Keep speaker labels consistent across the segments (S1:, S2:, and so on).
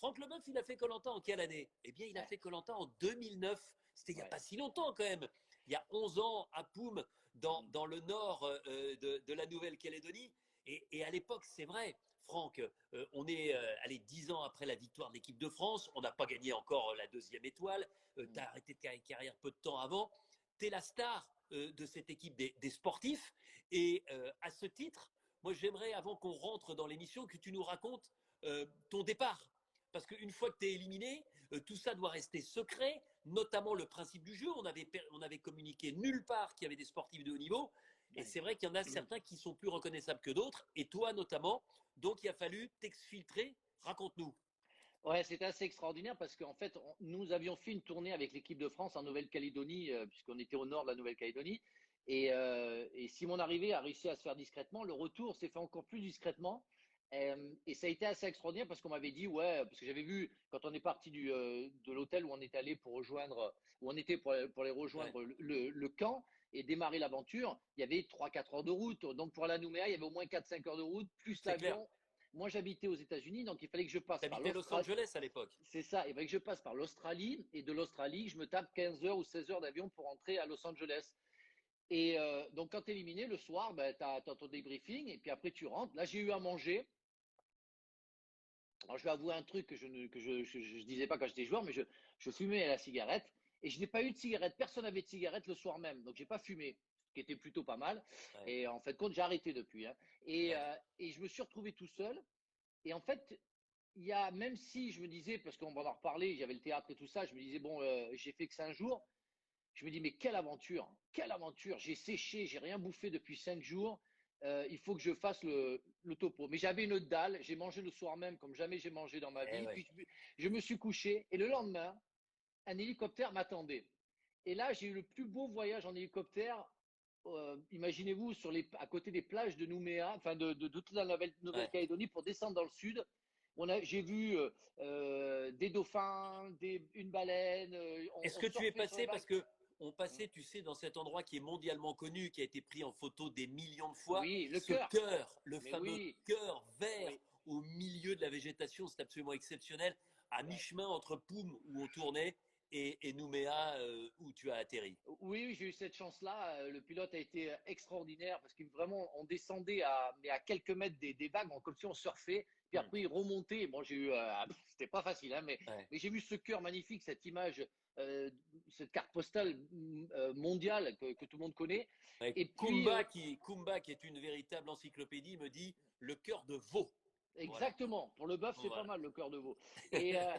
S1: Franck Leboeuf, il a fait koh en quelle année? Eh bien, il a
S2: Ouais,
S1: fait koh en 2009. C'était il n'y a
S2: ouais.
S1: pas si longtemps quand même. Il y a 11 ans à Poum,
S2: Mm.
S1: dans le nord de la Nouvelle-Calédonie. Et à l'époque, c'est vrai, Franck, on est allez, 10 ans après la victoire de l'équipe de France. On n'a pas gagné encore la deuxième étoile. Tu
S2: Mm.
S1: as arrêté de carrière peu de temps avant. Tu es la star de cette équipe des sportifs. Et à ce titre, moi, j'aimerais, avant qu'on rentre dans l'émission, que tu nous racontes ton départ. Parce qu'une fois que tu es éliminé, tout ça doit rester secret, notamment le principe du jeu. On avait communiqué nulle part qu'il y avait des sportifs de haut niveau. Et
S2: Ouais.
S1: c'est vrai qu'il y en a certains qui sont plus reconnaissables que d'autres, et toi notamment. Donc il a fallu t'exfiltrer. Raconte-nous.
S2: Ouais, c'était assez extraordinaire parce qu'en fait, nous avions fait une tournée avec l'équipe de France en Nouvelle-Calédonie, puisqu'on était au nord de la Nouvelle-Calédonie. Et si mon arrivée a réussi à se faire discrètement, le retour s'est fait encore plus discrètement. Et ça a été assez extraordinaire parce qu'on m'avait dit, ouais, parce que j'avais vu quand on est parti de l'hôtel où on est allé pour rejoindre, où on était pour aller
S1: Ouais.
S2: rejoindre le camp et démarrer l'aventure, il y avait 3-4 heures de route. Donc pour aller à Nouméa, il y avait au moins 4-5 heures de route, plus
S1: C'est clair.
S2: l'avion. Moi, j'habitais aux États-Unis, donc il fallait que je passe
S1: Tu
S2: par
S1: habitais Los
S2: l'Australie.
S1: Angeles à l'époque.
S2: C'est ça, il fallait que je passe par l'Australie et de l'Australie, je me tape 15 heures ou 16 heures d'avion pour rentrer à Los Angeles. Et donc, quand tu es éliminé le soir, ben, tu as ton débriefing et puis après tu rentres. Là, j'ai eu à manger. Alors, je vais avouer un truc que je disais pas quand j'étais joueur, mais je fumais à la cigarette et je n'ai pas eu de cigarette. Personne n'avait de cigarette le soir même, donc j'ai pas fumé, ce qui était plutôt pas mal.
S1: Ouais,
S2: Et en fait, compte, j'ai arrêté depuis. Hein.
S1: ouais.
S2: Et je me suis retrouvé tout seul. Et en fait, il y a, même si je me disais, parce qu'on va en reparler, j'avais le théâtre et tout ça, je me disais, bon, j'ai fait que 5 jours. Je me dis, mais quelle aventure. J'ai séché, j'ai rien bouffé depuis 5 jours. Il faut que je fasse le topo. Mais j'avais une dalle, j'ai mangé le soir même comme jamais j'ai mangé dans ma
S1: Eh
S2: vie.
S1: ouais.
S2: Puis je me suis couché et le lendemain, un hélicoptère m'attendait. Et là, j'ai eu le plus beau voyage en hélicoptère. Imaginez-vous à côté des plages de Nouméa, enfin de toute la
S1: Ouais.
S2: Nouvelle-Calédonie pour descendre dans le sud. J'ai vu des dauphins, une baleine,
S1: Est-ce
S2: on
S1: que tu es
S2: surfait sur les
S1: passé,
S2: vagues.
S1: parce que on passait, tu sais, dans cet endroit qui est mondialement connu, qui a été pris en photo des millions de fois,
S2: Oui, le
S1: ce
S2: cœur.
S1: cœur, le
S2: Mais
S1: fameux
S2: oui,
S1: cœur vert
S2: oui,
S1: au milieu de la végétation, c'est absolument exceptionnel, à
S2: ouais.
S1: mi-chemin entre Poum, où on tournait, et Nouméa, où tu as atterri.
S2: Oui, oui, j'ai eu cette chance-là. Le pilote a été extraordinaire parce que vraiment, on descendait mais à quelques mètres des vagues, comme si on surfait. Puis
S1: Hmm.
S2: après, il remontait. Bon, j'ai eu, c'était pas facile, hein,
S1: Ouais.
S2: mais j'ai vu ce cœur magnifique, cette image, euh, cette carte postale mondiale que tout le monde connaît.
S1: Ouais.
S2: Et puis,
S1: Kumba, qui est une véritable encyclopédie, me dit le cœur de veau. Voilà.
S2: exactement. Pour le bœuf, c'est pas
S1: Voilà.
S2: mal le cœur de veau. Et, euh,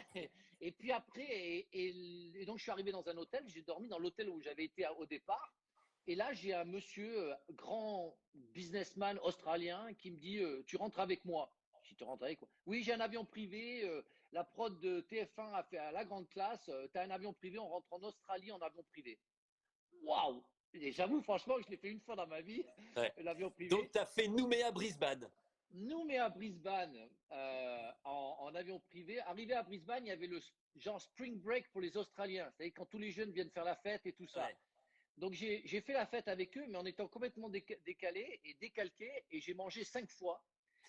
S2: et puis après, et donc je suis arrivé dans un hôtel. J'ai dormi dans l'hôtel où j'avais été au départ. Et là, j'ai un monsieur, grand businessman australien, qui me dit tu rentres avec moi. Si tu rentres avec moi. Oui, j'ai un avion privé. La prod de TF1 a fait à la grande classe. Tu as un avion privé, on rentre en Australie en avion privé. Waouh! Et j'avoue, franchement, je l'ai fait une fois dans ma vie,
S1: Ouais.
S2: l'avion
S1: Donc,
S2: privé.
S1: tu as fait Nouméa-Brisbane.
S2: Nous, mais à Brisbane, en avion privé. Arrivé à Brisbane, il y avait le genre spring break pour les Australiens. C'est-à-dire quand tous les jeunes viennent faire la fête et tout ça.
S1: Ouais.
S2: Donc j'ai fait la fête avec eux, mais en étant complètement décalé et décalqué, et j'ai mangé 5 fois.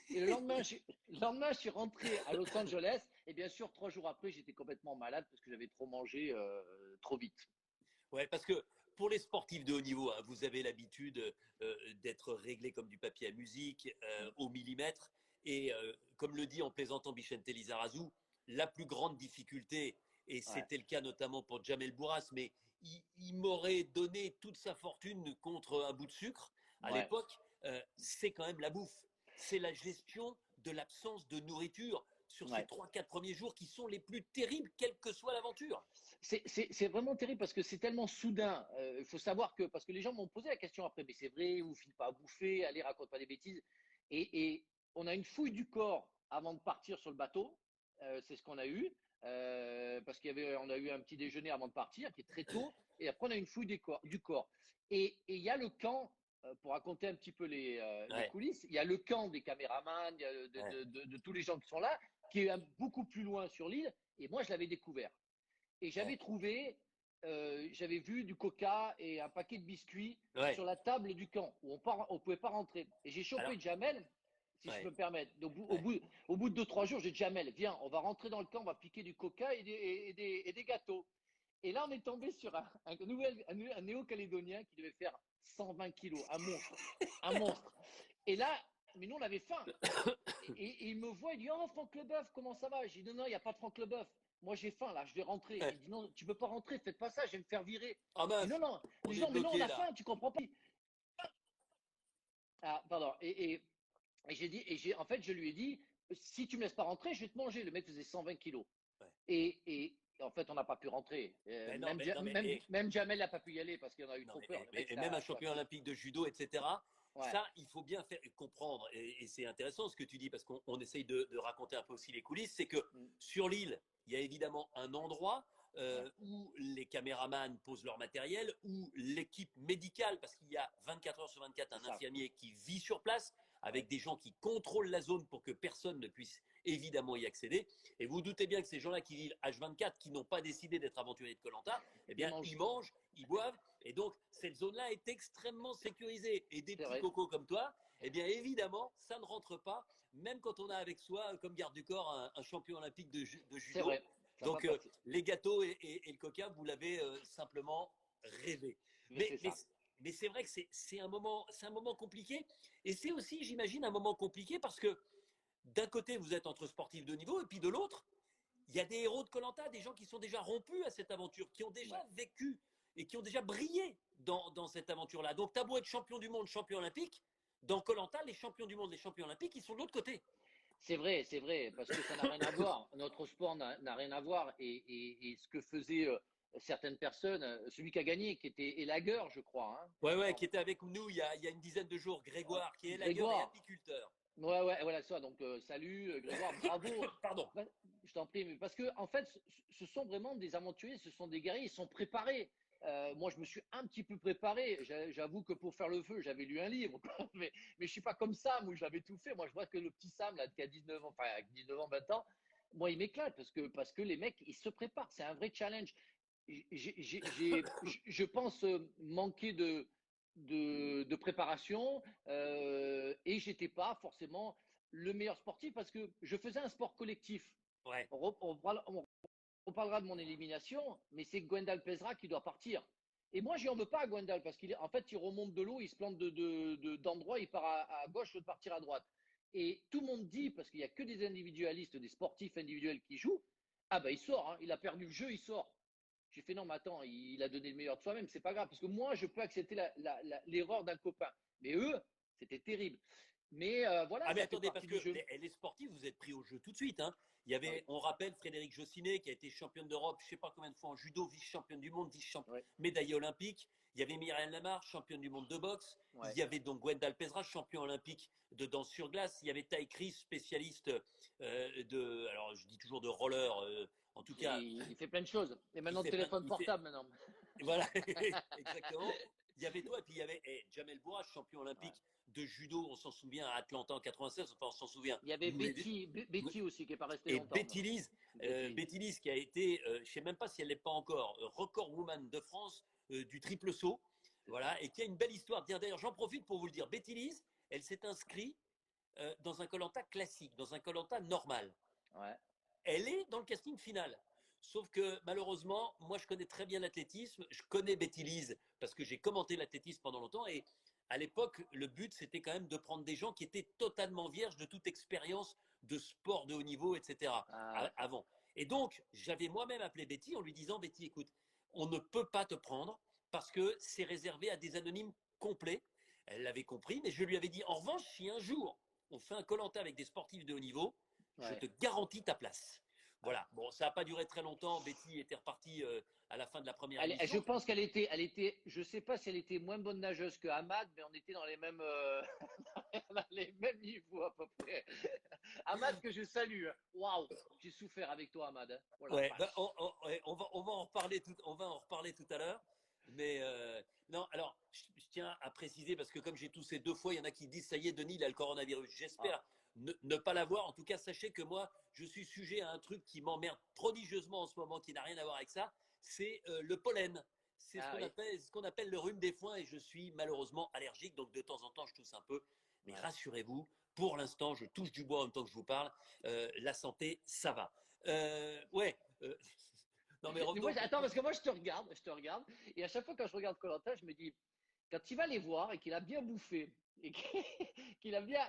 S2: Et le lendemain, je suis rentré à Los Angeles, et bien sûr, 3 jours après, j'étais complètement malade parce que j'avais trop mangé trop vite.
S1: Ouais, parce que pour les sportifs de haut niveau, hein, vous avez l'habitude d'être réglé comme du papier à musique, au millimètre. Et comme le dit en plaisantant Bichente Lizarazu, la plus grande difficulté, et
S2: Ouais,
S1: c'était le cas notamment pour Jamel Bourras, mais il m'aurait donné toute sa fortune contre un bout de sucre à
S2: ouais,
S1: l'époque, c'est quand même la bouffe. C'est la gestion de l'absence de nourriture sur ces
S2: ouais.
S1: 3, 4 premiers jours qui sont les plus terribles, quelle que soit l'aventure.
S2: C'est vraiment terrible parce que c'est tellement soudain. Il faut savoir que, parce que les gens m'ont posé la question après, mais c'est vrai, vous ne filez pas à bouffer, allez, raconte pas des bêtises. Et on a une fouille du corps avant de partir sur le bateau. C'est ce qu'on a eu. Parce on a eu un petit déjeuner avant de partir, qui est très tôt. Et après, on a une fouille du corps. Et il y a le camp, pour raconter un petit peu les
S1: Ouais,
S2: coulisses, il y a le camp des caméramans, il y a
S1: ouais,
S2: de tous les gens qui sont là, qui est beaucoup plus loin sur l'île. Et moi, je l'avais découvert. Et
S1: ouais,
S2: j'avais vu du coca et un paquet de biscuits
S1: ouais.
S2: sur la table du camp où on ne pouvait pas rentrer. Et j'ai
S1: Alors,
S2: chopé Jamel. si je
S1: Ouais.
S2: peux me permettre.
S1: Ouais.
S2: Au bout de 2, 3 jours, j'ai dit Jamel, viens, on va rentrer dans le camp, on va piquer du coca et des gâteaux. Et là, on est tombé sur un néo-calédonien qui devait faire 120 kilos, un monstre, un monstre. Et là, mais nous, on avait faim. Et il me voit, il dit oh, Franck Leboeuf, comment ça va? J'ai dit non, non, il n'y a pas de Franck Leboeuf. Moi, j'ai faim, là, je vais rentrer. Il dit non, tu peux pas rentrer, faites pas ça, je vais me faire virer.
S1: Ah
S2: Je dis
S1: mince,
S2: non, non.
S1: on
S2: Il dit
S1: est
S2: non, mais non, on
S1: bloqué
S2: a
S1: là.
S2: faim, tu comprends pas. Ah, pardon. Et j'ai dit, en fait, je lui ai dit, si tu me laisses pas rentrer, je vais te manger. Le mec faisait 120 kilos.
S1: Ouais.
S2: Et en fait, on n'a pas pu rentrer.
S1: Mais non, mais non, mais
S2: Même Jamel n'a pas pu y aller parce qu'il en a eu
S1: non,
S2: trop peur. Le mec,
S1: et même un
S2: ça
S1: champion olympique de judo, etc.
S2: ouais.
S1: Ça, il faut bien faire comprendre, et c'est intéressant ce que tu dis, parce qu'on essaye de raconter un peu aussi les coulisses, c'est que
S2: Mm.
S1: sur l'île, il y a évidemment un endroit
S2: Ouais.
S1: où les caméramans posent leur matériel, où l'équipe médicale, parce qu'il y a 24 heures sur 24 un
S2: C'est ça.
S1: infirmier qui vit sur place, avec
S2: Ouais.
S1: des gens qui contrôlent la zone pour que personne ne puisse évidemment y accéder. Et vous doutez bien que ces gens-là qui vivent H24, qui n'ont pas décidé d'être aventuriers de koh eh bien,
S2: mange.
S1: ils mangent, ils boivent, et donc cette zone-là est extrêmement sécurisée. Et des
S2: C'est
S1: petits
S2: vrai.
S1: cocos comme toi, eh bien évidemment, ça ne rentre pas, même quand on a avec soi, comme garde du corps, un champion olympique de
S2: C'est
S1: judo.
S2: vrai. Ça va
S1: Donc
S2: pas passer.
S1: les gâteaux et le coca, vous l'avez simplement rêvé.
S2: Mais c'est ça.
S1: Mais c'est vrai que c'est un moment compliqué. Et c'est aussi, j'imagine, un moment compliqué parce que d'un côté, vous êtes entre sportifs de haut niveau, et puis de l'autre, il y a des héros de koh des gens qui sont déjà rompus à cette aventure, qui ont déjà
S2: Ouais.
S1: vécu et qui ont déjà brillé dans cette aventure-là. Donc, t'as beau être champion du monde, champion olympique, dans koh les champions du monde, les champions olympiques, ils sont de l'autre côté.
S2: C'est vrai, parce que ça n'a rien à voir. Notre sport n'a rien à voir. Et ce que faisaient certaines personnes, celui qui a gagné, qui était élagueur, je crois. Hein.
S1: Ouais, ouais,
S2: Alors,
S1: qui était avec nous il y a une dizaine de jours, Grégoire, qui est élagueur et
S2: Grégoire,
S1: apiculteur.
S2: ouais, ouais, voilà ça. Donc, salut, Grégoire, bravo.
S1: Pardon.
S2: Bah, je t'en prie, mais parce que en fait, ce sont vraiment des aventuriers, ce sont des guerriers, ils sont préparés. Moi, je me suis un petit peu préparé. J'avoue que pour faire le feu, j'avais lu un livre, mais je suis pas comme Sam où j'avais tout fait. Moi, je vois que le petit Sam là, qui a 19 ans, enfin 19 ans, 20 ans, moi, il m'éclate parce que les mecs, ils se préparent. C'est un vrai challenge. Je pense manquer de préparation et j'étais pas forcément le meilleur sportif parce que je faisais un sport collectif.
S1: Ouais.
S2: On parlera de mon élimination, mais c'est Gwendal Pesra qui doit partir. Et moi, je n'en veux pas à Gwendal parce qu'en fait, il remonte de l'eau, il se plante d'endroit, il part à gauche au lieu de partir à droite. Et tout le monde dit, parce qu'il n'y a que des individualistes, des sportifs individuels qui jouent, ah ben il sort, hein, il a perdu le jeu, il sort. J'ai fait non, mais attends, il a donné le meilleur de soi-même, c'est pas grave, parce que moi, je peux accepter l'erreur d'un copain. Mais eux, c'était terrible. Mais voilà,
S1: Ah mais
S2: ça fait
S1: attendez, parce
S2: partie
S1: que
S2: du jeu.
S1: les sportifs, vous êtes pris au jeu tout de suite. Hein. Il y
S2: Ah oui,
S1: avait, on rappelle Frédéric Jossinet qui a été championne d'Europe, je ne sais pas combien de fois en judo, vice-championne du monde,
S2: ouais,
S1: médaillée olympique. Il y avait Myriam Lamar, championne du monde de boxe. Il
S2: ouais.
S1: y avait donc Gwendal Pesra, champion olympique de danse sur glace. Il y avait Tai Chris, spécialiste alors je dis toujours de roller, en tout cas,
S2: Il fait plein de choses. Et maintenant, de téléphone
S1: il fait,
S2: portable, maintenant.
S1: voilà, exactement. Il y avait toi, et puis il y avait Jamel Bourage, champion
S2: Ouais.
S1: olympique de judo, on s'en souvient, à Atlanta en 96, enfin on s'en souvient.
S2: Il y avait Betty aussi qui n'est pas restée
S1: Et
S2: longtemps.
S1: Betty Lise qui a été, je ne sais même pas si elle n'est pas encore, record woman de France du triple saut, voilà, et qui a une belle histoire. D'ailleurs, j'en profite pour vous le dire. Betty Lise, elle s'est inscrite dans un koh classique, dans un koh normal.
S2: Ouais.
S1: Elle est dans le casting final. Sauf que malheureusement, moi je connais très bien l'athlétisme, je connais Betty Lise parce que j'ai commenté l'athlétisme pendant longtemps et à l'époque, le but c'était quand même de prendre des gens qui étaient totalement vierges de toute expérience de sport de haut niveau, etc.
S2: Ah ouais.
S1: avant. Et donc, j'avais moi-même appelé Betty en lui disant, Betty, écoute, on ne peut pas te prendre parce que c'est réservé à des anonymes complets. Elle l'avait compris, mais je lui avais dit, en revanche, si un jour on fait un Koh-Lanta avec des sportifs de haut niveau, je
S2: Ouais.
S1: te garantis ta place. Voilà. Bon, ça n'a pas duré très longtemps. Betty était repartie à la fin de la première
S2: Je
S1: émission.
S2: pense je sais pas si elle était moins bonne nageuse que Ahmad, mais on était dans les mêmes, dans les mêmes niveaux à peu près. Ahmad que je salue. Waouh, j'ai souffert avec toi, Ahmad. Hein. Oh la
S1: Ouais, bah,
S2: vache.
S1: on va en reparler on va en reparler tout à l'heure. Mais non, alors, je tiens à préciser, parce que comme j'ai toussé 2 fois, il y en a qui disent, ça y est, Denis, il a le coronavirus.
S2: Ah,
S1: J'espère ne pas l'avoir. En tout cas, sachez que moi, je suis sujet à un truc qui m'emmerde prodigieusement en ce moment, qui n'a rien à voir avec ça. C'est le pollen. C'est
S2: ah oui.
S1: ce qu'on appelle le rhume des foins et je suis malheureusement allergique. Donc, de temps en temps, je tousse un peu. Mais
S2: Ouais.
S1: rassurez-vous, pour l'instant, je touche du bois en même temps que je vous parle, la santé, ça va. Ouais. Non mais
S2: Mais moi,
S1: revenons.
S2: attends, parce que moi, je te regarde, et à chaque fois quand je regarde koh je me dis, quand il va les voir et qu'il a bien bouffé, et qu'il a bien,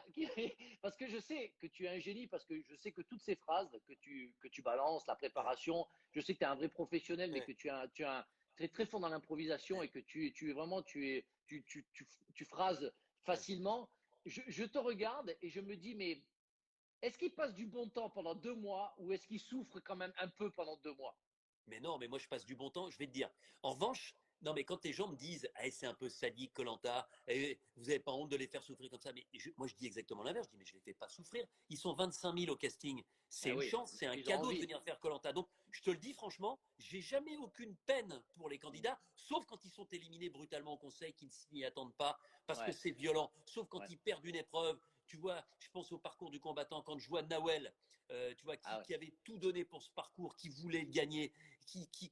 S2: parce que je sais que tu es un génie, parce que je sais que toutes ces phrases que tu balances, la
S1: Ouais,
S2: préparation, je sais que tu es un vrai professionnel, mais
S1: ouais,
S2: que tu es très, très fort dans l'improvisation
S1: ouais,
S2: et que tu es vraiment, tu phrases
S1: ouais.
S2: facilement. Je te regarde et je me dis, mais est-ce qu'il passe du bon temps pendant 2 mois ou est-ce qu'il souffre quand même un peu pendant 2 mois?
S1: Mais non, mais moi je passe du bon temps, je vais te dire. En revanche, non, mais quand les gens me disent, eh, c'est un peu sadique, koh vous n'avez pas honte de les faire souffrir comme ça, mais moi je dis exactement l'inverse, je dis, mais je ne les fais pas souffrir. Ils sont 25 000 au casting. C'est
S2: Ah
S1: une
S2: oui,
S1: chance, c'est un
S2: ils ont
S1: cadeau de
S2: envie.
S1: venir faire koh. Donc je te le dis franchement, j'ai jamais aucune peine pour les candidats, sauf quand ils sont éliminés brutalement au conseil, qu'ils ne s'y attendent pas, parce que
S2: Ouais,
S1: c'est violent, sauf quand
S2: ouais.
S1: ils perdent une épreuve. Tu vois, je pense au parcours du combattant, quand je vois Nawel, tu vois,
S2: Ah ouais.
S1: qui avait tout donné pour ce parcours, qui voulait le gagner,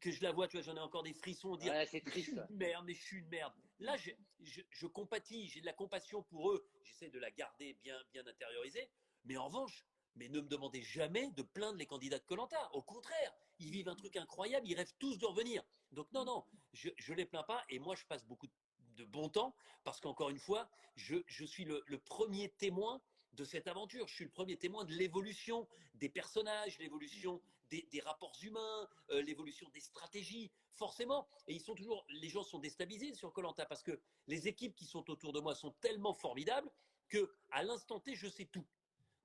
S1: que je la vois, tu vois, j'en ai encore des frissons, dire,
S2: Ouais, c'est
S1: mais je suis
S2: triste.
S1: une merde, mais je suis une merde. Là, je compatis, j'ai de la compassion pour eux, j'essaie de la garder bien, bien intériorisée, mais en revanche, mais ne me demandez jamais de plaindre les candidats de koh. Au contraire, ils vivent un truc incroyable, ils rêvent tous de revenir. Donc non, non, je les plains pas, et moi je passe beaucoup de bon temps, parce qu'encore une fois, je suis le premier témoin de cette aventure. Je suis le premier témoin de l'évolution des personnages, l'évolution des rapports humains, l'évolution des stratégies, forcément. Et ils sont toujours, les gens sont déstabilisés sur koh parce que les équipes qui sont autour de moi sont tellement formidables que à l'instant T, je sais tout.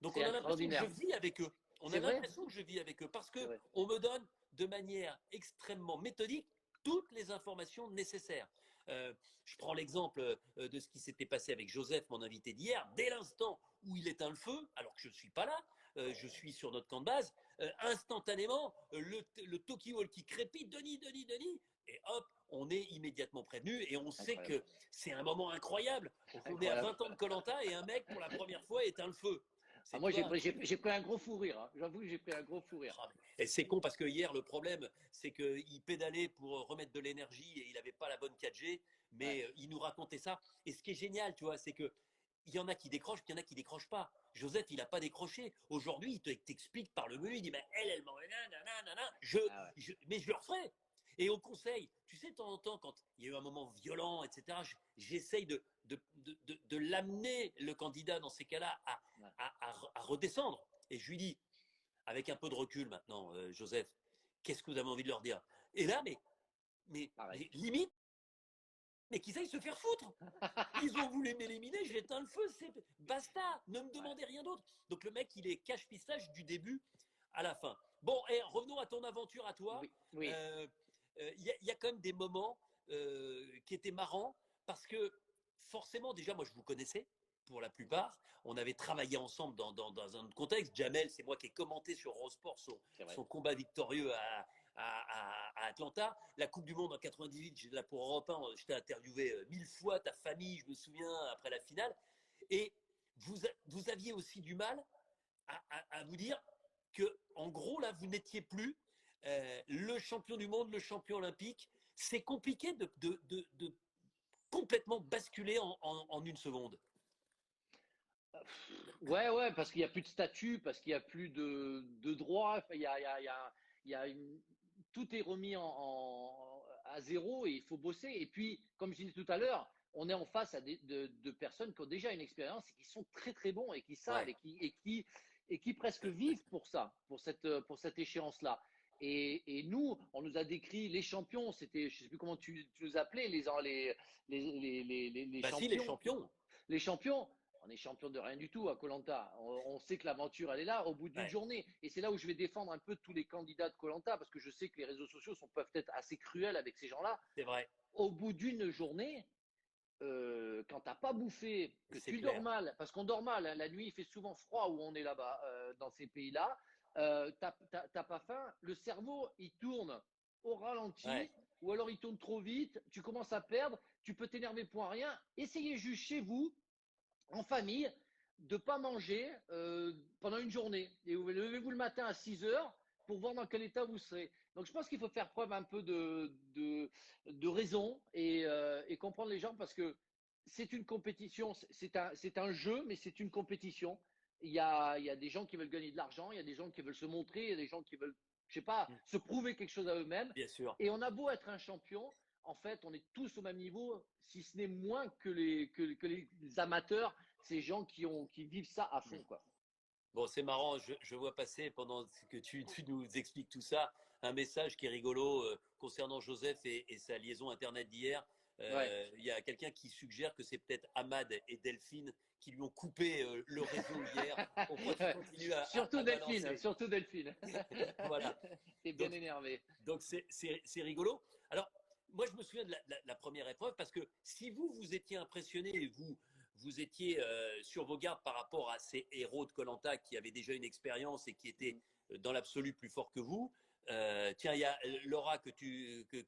S1: Donc
S2: C'est
S1: on a l'impression que je
S2: extraordinaire.
S1: vis avec eux. On a
S2: C'est vrai?
S1: l'impression que je vis avec eux parce
S2: C'est
S1: que
S2: vrai.
S1: on me donne de manière extrêmement méthodique toutes les informations nécessaires. Euh, je prends l'exemple de ce qui s'était passé avec Joseph, mon invité d'hier. Dès l'instant où il éteint le feu, alors que je ne suis pas là, je suis sur notre camp de base, instantanément, le talkie-walkie crépite, Denis, Denis, Denis, et hop, on est immédiatement prévenu et on sait
S2: Incroyable.
S1: que c'est un moment incroyable. On est à
S2: Incroyable.
S1: 20 ans de koh et un mec, pour la première fois, éteint le feu.
S2: Ah,
S1: C'est,
S2: moi,
S1: tu vois, un truc.
S2: j'ai pris un gros fou rire, hein. J'avoue que j'ai pris un gros fou rire.
S1: Et c'est con parce que hier, le problème, c'est qu'il pédalait pour remettre de l'énergie et il n'avait pas la bonne 4G,
S2: Ouais.
S1: mais il nous racontait ça. Et ce qui est génial, tu vois, c'est que il y en a qui décrochent, puis il y en a qui décrochent pas. Joseph, il n'a pas décroché. Aujourd'hui, il t'explique par le menu, il dit, mais elle m'en nanana,
S2: Ah ouais.
S1: mais je le referai. Et au conseil, tu sais, de temps en temps, quand il y a eu un moment violent, etc., j'essaye de l'amener, le candidat, dans ces cas-là,
S2: Ouais.
S1: à redescendre. Et je lui dis, avec un peu de recul maintenant, Joseph, qu'est-ce que vous avez envie de leur dire? Et là,
S2: Pareil.
S1: mais limite, mais qu'ils aillent se faire foutre. Ils ont voulu m'éliminer, j'ai éteint le feu, c'est basta, ne me
S2: Ouais.
S1: demandez rien d'autre. Donc le mec, il est cache-pistache du début à la fin. Bon, et revenons à ton aventure à toi.
S2: Oui. Oui.
S1: Il y a quand même des moments qui étaient marrants parce que forcément, déjà, moi, je vous connaissais pour la plupart. On avait travaillé ensemble dans un autre contexte. Jamel, c'est moi qui ai commenté sur Eurosport
S2: C'est vrai.
S1: son combat victorieux à Atlanta. La Coupe du Monde en 98, j'étais là pour Europe 1, je t'ai interviewé 1000 fois, ta famille, je me souviens, après la finale. Et vous aviez aussi du mal à vous dire que, en gros, là, vous n'étiez plus le champion du monde, le champion olympique. C'est compliqué de complètement basculer en une seconde.
S2: Ouais, ouais, parce qu'il n'y a plus de statut, parce qu'il n'y a plus de droits. Enfin, il y a tout est remis à zéro et il faut bosser. Et puis, comme je disais tout à l'heure, on est en face de personnes qui ont déjà une expérience et qui sont très très bons et qui savent
S1: Ouais,
S2: et qui presque vivent pour ça, pour cette échéance-là. Et nous, on nous a décrit les champions, c'était, je ne sais plus comment tu nous appelais, les
S1: bah si, les
S2: champions.
S1: champions.
S2: Les champions, on est champion de rien du tout à koh. On sait que l'aventure, elle est là au bout d'une
S1: Ouais,
S2: journée. Et c'est là où je vais défendre un peu tous les candidats de koh, parce que je sais que les réseaux sociaux peuvent être assez cruels avec ces gens-là.
S1: c'est vrai,
S2: Au bout d'une journée, quand tu n'as pas bouffé, que
S1: c'est
S2: tu dors
S1: clair.
S2: mal, parce qu'on dort mal, hein, la nuit il fait souvent froid où on est là-bas, dans ces pays-là, t'as pas faim, le cerveau il tourne au
S1: Ouais,
S2: ralenti, ou alors il tourne trop vite, tu commences à perdre, tu peux t'énerver pour rien. Essayez juste chez vous, en famille, de ne pas manger pendant une journée. Et vous levez-vous le matin à 6 heures pour voir dans quel état vous serez. Donc je pense qu'il faut faire preuve un peu de raison et comprendre les gens parce que c'est une compétition, c'est un jeu, mais c'est une compétition. Il y a des gens qui veulent gagner de l'argent, il y a des gens qui veulent se montrer, il y a des gens qui veulent, je sais pas, se prouver quelque chose à eux-mêmes.
S1: Bien sûr.
S2: Et on a beau être un champion, en fait, on est tous au même niveau, si ce n'est moins que les amateurs, ces gens qui vivent ça à fond, quoi.
S1: Bon, c'est marrant, je vois passer pendant que tu nous expliques tout ça, un message qui est rigolo concernant Joseph et sa liaison Internet d'hier.
S2: Ouais.
S1: Il y a quelqu'un qui suggère que c'est peut-être Ahmad et Delphine qui lui ont coupé le réseau hier pour pas qu'il continue
S2: Surtout
S1: à
S2: Delphine,
S1: balancer.
S2: surtout Delphine.
S1: Voilà.
S2: T'es bien
S1: Donc,
S2: énervé.
S1: donc c'est rigolo. Alors, moi, je me souviens de la première épreuve parce que si vous étiez impressionné, vous étiez sur vos gardes par rapport à ces héros de koh qui avaient déjà une expérience et qui étaient dans l'absolu plus forts que vous. Tiens, il y a Laura que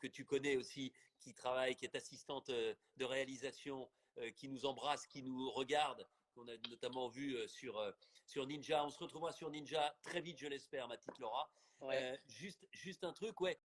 S1: tu connais aussi, qui travaille, qui est assistante de réalisation, qui nous embrasse, qui nous regarde, qu'on a notamment vu sur Ninja. On se retrouvera sur Ninja très vite, je l'espère, ma petite Laura.
S2: Ouais.
S1: Juste un truc, ouais.